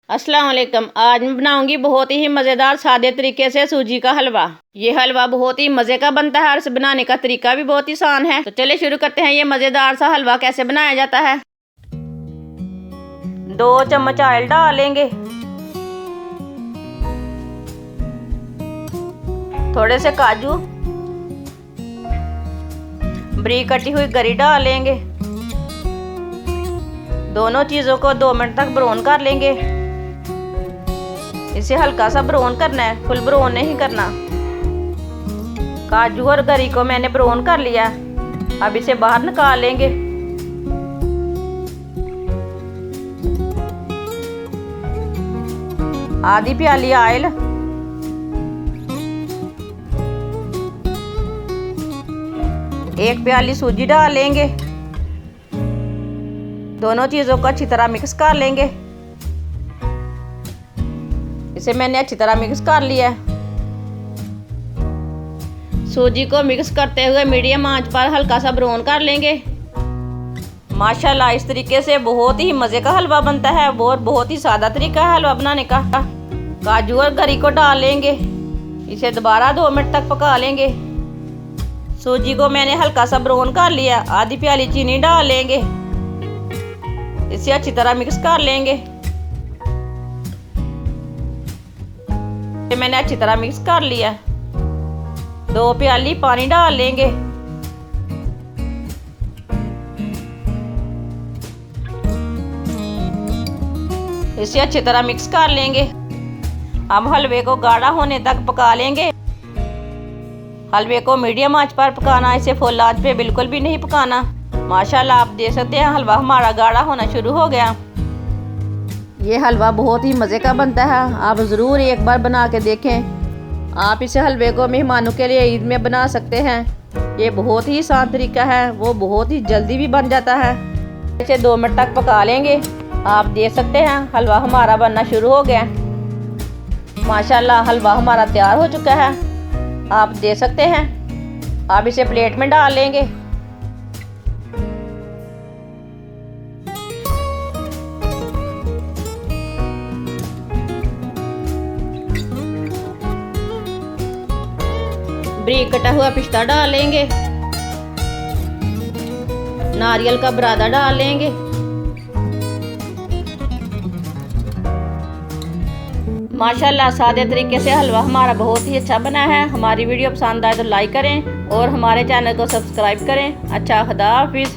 अस्सलाम वालेकुम। आज मैं बनाऊंगी बहुत ही मज़ेदार सादे तरीके से सूजी का हलवा। ये हलवा बहुत ही मज़े का बनता है और इसे बनाने का तरीका भी बहुत ही आसान है। तो चलिए शुरू करते हैं ये मज़ेदार सा हलवा कैसे बनाया जाता है। 2 चम्मच ऑयल डालेंगे, थोड़े से काजू, बारीक कटी हुई गरी डालेंगे। दोनों चीज़ों को 2 मिनट तक ब्राउन कर लेंगे। इसे हल्का सा ब्राउन करना है, फुल ब्राउन नहीं करना। काजू और गरी को मैंने ब्राउन कर लिया। अब इसे बाहर निकाल लेंगे। आधी प्याली ऑयल, एक प्याली सूजी डालेंगे। दोनों चीज़ों को अच्छी तरह मिक्स कर लेंगे। इसे मैंने अच्छी तरह मिक्स कर लिया है। सूजी को मिक्स करते हुए मीडियम आंच पर हल्का सा ब्राउन कर लेंगे। माशाल्लाह इस तरीके से बहुत ही मज़े का हलवा बनता है और बहुत ही सादा तरीका है हलवा बनाने का। काजू और गरी को डाल लेंगे। इसे दोबारा 2 मिनट तक पका लेंगे। सूजी को मैंने हल्का सा ब्राउन कर लिया। आधी प्याली चीनी डाल लेंगे। इसे अच्छी तरह मिक्स कर लेंगे। मैंने अच्छी तरह मिक्स कर लिया। 2 प्याली पानी डाल लेंगे। इसे अच्छी तरह मिक्स कर लेंगे। हम हलवे को गाढ़ा होने तक पका लेंगे। हलवे को मीडियम आंच पर पकाना, इसे फुल आंच पे बिल्कुल भी नहीं पकाना। माशाल्लाह आप देख सकते हैं हलवा हमारा गाढ़ा होना शुरू हो गया। ये हलवा बहुत ही मज़े का बनता है, आप ज़रूर एक बार बना के देखें। आप इस हलवे को मेहमानों के लिए ईद में बना सकते हैं। ये बहुत ही आसान तरीका है, वो बहुत ही जल्दी भी बन जाता है। इसे 2 मिनट तक पका लेंगे। आप देख सकते हैं हलवा हमारा बनना शुरू हो गया। माशाल्लाह हलवा हमारा तैयार हो चुका है, आप देख सकते हैं। आप इसे प्लेट में डाल लेंगे। बारीक कटा हुआ पिस्ता डालेंगे। नारियल का बुरादा डाल लेंगे। माशाल्लाह सादे तरीके से हलवा हमारा बहुत ही अच्छा बना है। हमारी वीडियो पसंद आए तो लाइक करें और हमारे चैनल को सब्सक्राइब करें। अच्छा, खुदा हाफिज़।